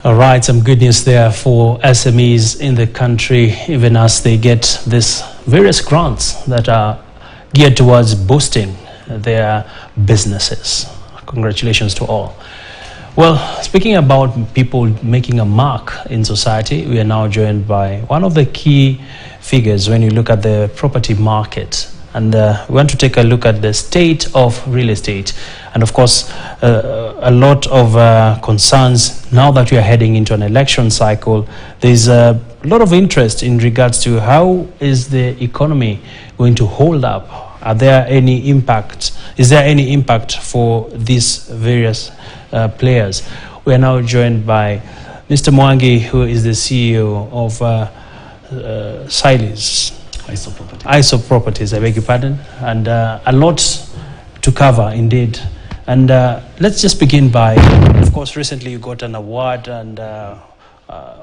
All right, some good news there for SMEs in the country, even as they get these various grants that are geared towards boosting their businesses. Congratulations to all. Well, speaking about people making a mark in society, we are now joined by one of the key figures when you look at the property market. And we want to take a look at the state of real estate. And of course, a lot of concerns now that we are heading into an election cycle. There's a lot of interest in regards to how is the economy going to hold up? Are there any impact? Is there any impact for these various players? We are now joined by Mr. Mwangi, who is the CEO of Siles. ISO Properties, I beg your pardon, and a lot to cover indeed. And let's just begin by, of course, recently you got an award, and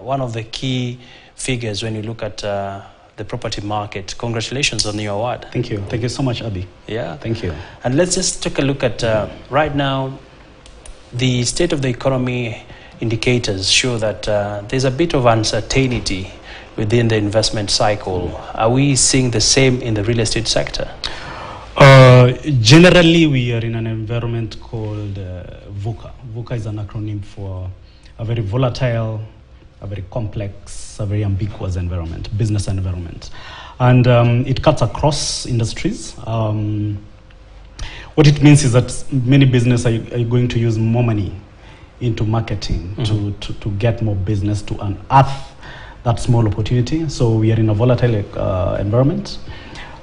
one of the key figures when you look at the property market. Congratulations on your award. Thank you. Thank you so much, Abby. Yeah. Thank you. And let's just take a look at right now, the state of the economy indicators show that there's a bit of uncertainty within the investment cycle. Are we seeing the same in the real estate sector? Generally, we are in an environment called VUCA. VUCA is an acronym for a very volatile, a very complex, a very ambiguous environment, business environment. And it cuts across industries. What it means is that many businesses are going to use more money into marketing to get more business, to unearth that small opportunity. So we are in a volatile environment.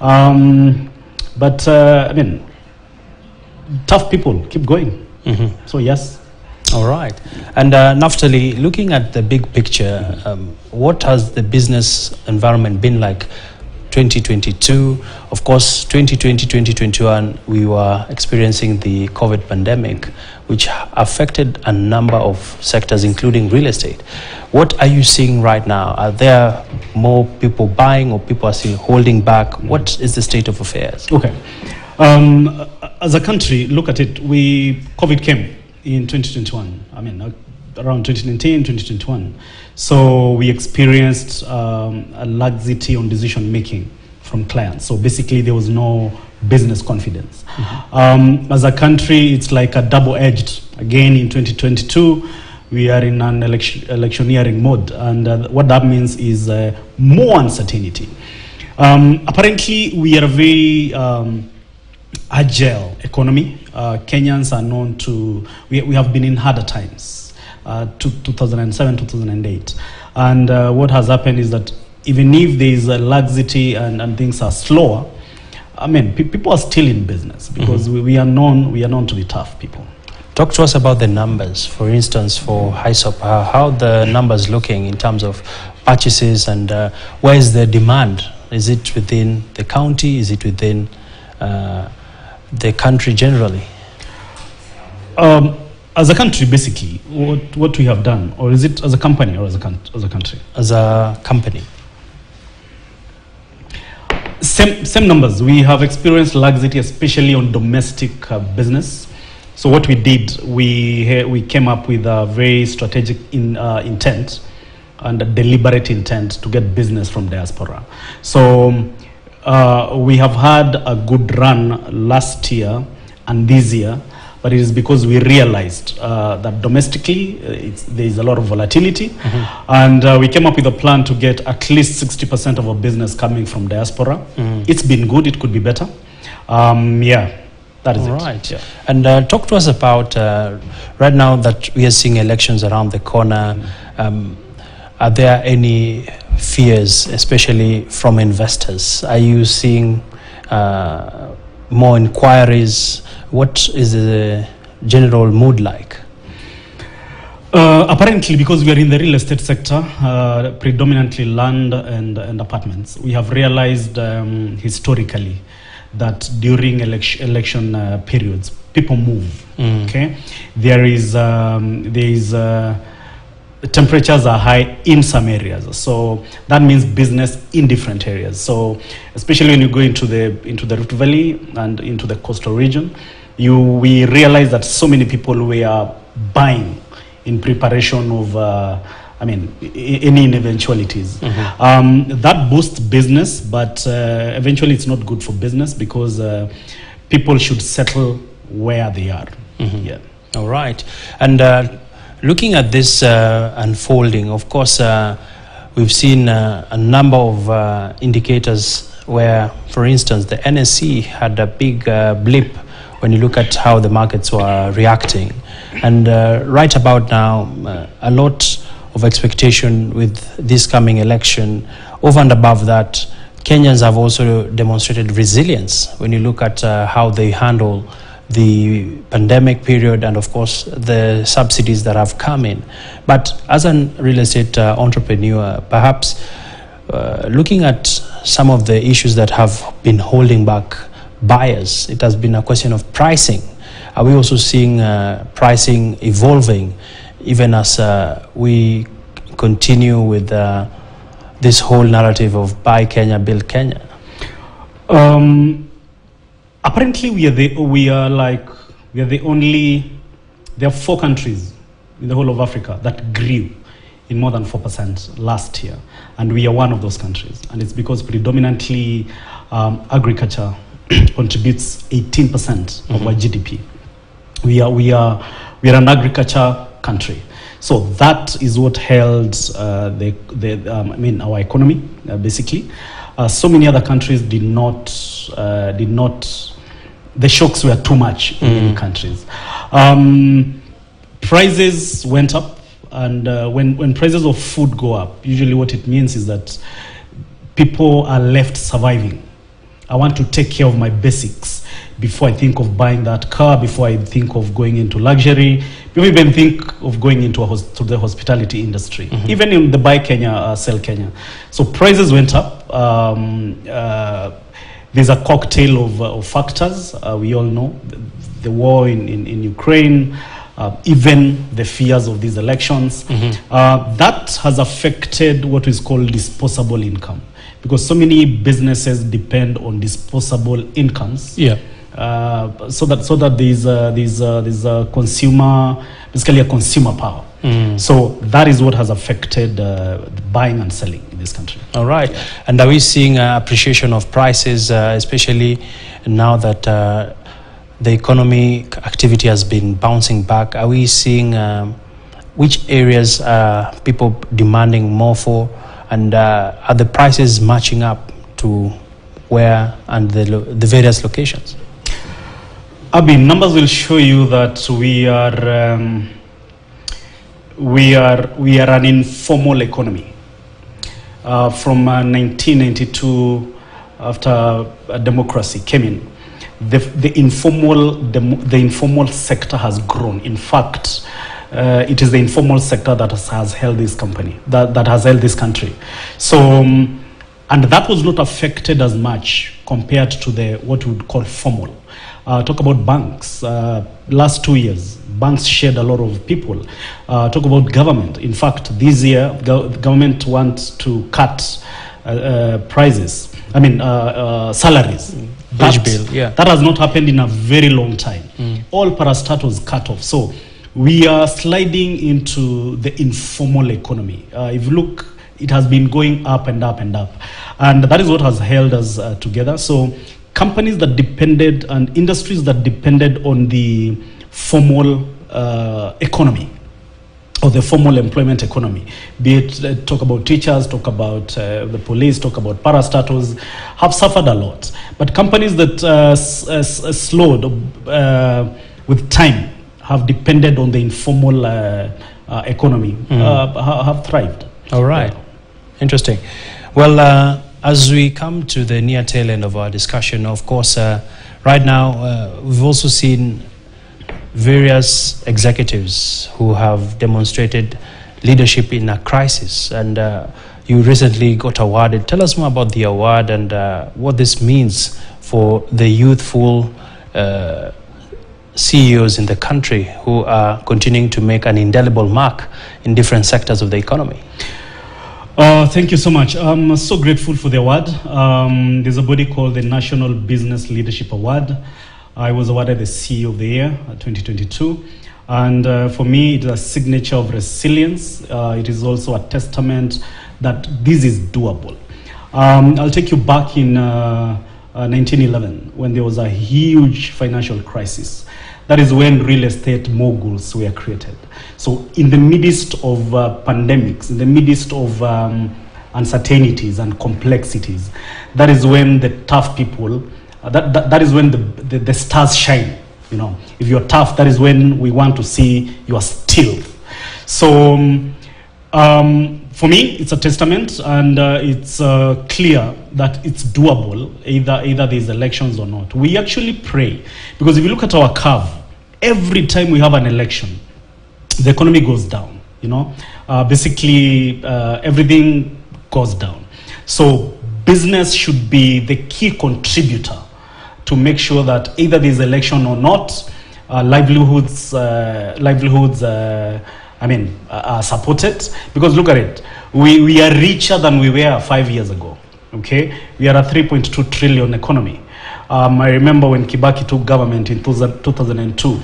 But I mean, tough people keep going. So yes. All right. And Naftali, looking at the big picture, what has the business environment been like 2022? Of course, 2020, 2021, we were experiencing the COVID pandemic, which affected a number of sectors, including real estate. What are you seeing right now? Are there more people buying, or people are still holding back? What is the state of affairs? Okay. As a country, look at it. COVID came in 2021. I mean, around 2019, 2021. So we experienced a laxity on decision making from clients. So basically, there was no business confidence. As a country, it's like a double-edged. Again, in 2022, we are in an electioneering mode, and what that means is more uncertainty. Apparently, we are a very agile economy. Kenyans are known to, we have been in harder times, 2007, 2008. And what has happened is that even if there is a laxity and things are slower, I mean, people are still in business because we are known to be tough people. Talk to us about the numbers. For instance, for HISOP, how the numbers looking in terms of purchases, and where is the demand? Is it within the county? Is it within the country generally? As a country, basically, what we have done, or is it as a company or as a country? As a company. Same numbers. We have experienced laxity, especially on domestic business. So what we did, we came up with a very strategic intent and a deliberate intent to get business from diaspora. So we have had a good run last year and this year, but it is because we realized that domestically there is a lot of volatility, and we came up with a plan to get at least 60% of our business coming from diaspora. It's been good. It could be better. Yeah. That is right. Yeah. And talk to us about right now that we are seeing elections around the corner. Are there any fears, especially from investors? Are you seeing more inquiries? What is the general mood like? Apparently, because we are in the real estate sector, predominantly land and apartments, we have realized historically that during election periods, people move. Okay, there is temperatures are high in some areas, so that means business in different areas. So especially when you go into the Rift Valley and into the coastal region, we realize that so many people were buying in preparation of any eventualities. That boosts business, but eventually it's not good for business because people should settle where they are. Yeah. All right. And looking at this unfolding, of course, we've seen a number of indicators where, for instance, the NSE had a big blip when you look at how the markets were reacting. And right about now, a lot of expectation with this coming election. Over and above that, Kenyans have also demonstrated resilience when you look at how they handle the pandemic period and, of course, the subsidies that have come in. But as a real estate entrepreneur, perhaps looking at some of the issues that have been holding back buyers, it has been a question of pricing. Are we also seeing pricing evolving even as we continue with this whole narrative of buy Kenya, build Kenya? Apparently, there are 4 countries in the whole of Africa that grew in more than 4% last year, and we are one of those countries. And it's because predominantly agriculture contributes 18% of our GDP. We are an agriculture country, so that is what held our economy basically. So many other countries did not. The shocks were too much in many countries. Prices went up, and when prices of food go up, usually what it means is that people are left surviving. I want to take care of my basics before I think of buying that car, before I think of going into luxury, before I even think of going into to the hospitality industry, even in the buy Kenya, sell Kenya. So prices went up. There's a cocktail of factors. We all know the war in Ukraine, even the fears of these elections. That has affected what is called disposable income, because so many businesses depend on disposable incomes. Yeah. So that there's a consumer, basically a consumer power. So that is what has affected buying and selling in this country. All right. And are we seeing appreciation of prices, especially now that the economic activity has been bouncing back? Are we seeing which areas are people demanding more for, and are the prices matching up to where and the various locations? Abi, numbers will show you that we are an informal economy. From 1992, after democracy came in, the informal sector has grown. In fact, it is the informal sector that has held this company, that has held this country. So, and that was not affected as much compared to what we would call formal. Talk about banks. Last 2 years, banks shared a lot of people. Talk about government. In fact, this year, the government wants to cut salaries. That has not happened in a very long time. All parastatals cut off. So we are sliding into the informal economy. If you look, it has been going up and up and up. And that is what has held us together. So companies that depended and industries that depended on the formal economy or the formal employment economy, be it talk about teachers, talk about the police, talk about parastatals, have suffered a lot. But companies that slowed with time, have depended on the informal economy, have thrived. All right. Interesting. Well, as we come to the near tail end of our discussion, of course, right now, we've also seen various executives who have demonstrated leadership in a crisis, and you recently got awarded. Tell us more about the award and what this means for the youthful CEOs in the country who are continuing to make an indelible mark in different sectors of the economy. Thank you so much. I'm so grateful for the award. There's a body called the National Business Leadership Award. I was awarded the CEO of the Year 2022. And for me, it is a signature of resilience. It is also a testament that this is doable. I'll take you back in 1911 when there was a huge financial crisis. That is when real estate moguls were created. So in the midst of pandemics, in the midst of uncertainties and complexities, that is when the tough people, that is when the stars shine. You know, if you're tough, that is when we want to see your steel. So for me, it's a testament, and it's clear that it's doable, either there's elections or not. We actually pray, because if you look at our curve, every time we have an election, the economy goes down. You know, basically everything goes down. So business should be the key contributor to make sure that either there's election or not, livelihoods are supported. Because look at it, we are richer than we were 5 years ago. Okay, we are a 3.2 trillion economy. I remember when Kibaki took government in 2002,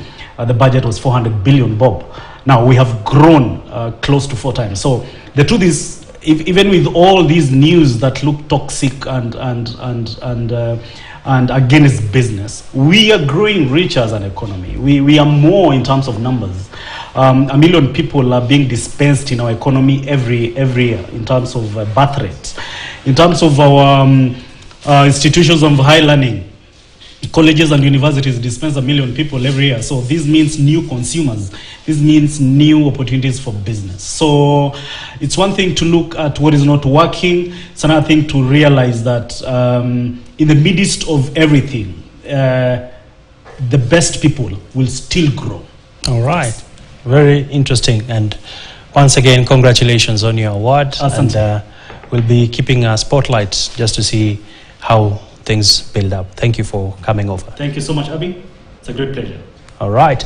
the budget was 400 billion bob. Now we have grown close to 4 times. So the truth is, even with all these news that look toxic and against business, we are growing richer as an economy. We are more in terms of numbers. 1 million people are being dispensed in our economy every year in terms of birth rates. In terms of our institutions of high learning, colleges and universities dispense 1 million people every year. So this means new consumers. This means new opportunities for business. So it's one thing to look at what is not working. It's another thing to realize that in the midst of everything, the best people will still grow. All right. Very interesting. And once again, congratulations on your award. And we'll be keeping a spotlight just to see how things build up. Thank you for coming over. Thank you so much, Abby. It's a great pleasure. All right.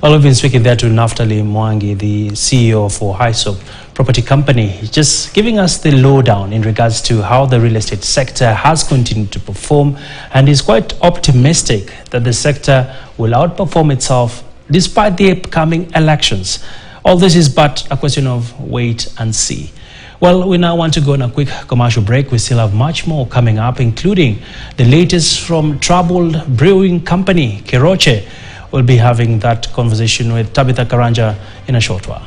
Well, we've been speaking there to Naftali Mwangi, the CEO for Hysope Property Company. He's just giving us the lowdown in regards to how the real estate sector has continued to perform, and he's quite optimistic that the sector will outperform itself despite the upcoming elections. All this is but a question of wait and see. Well, we now want to go on a quick commercial break. We still have much more coming up, including the latest from troubled brewing company, Keroche. We'll be having that conversation with Tabitha Karanja in a short while.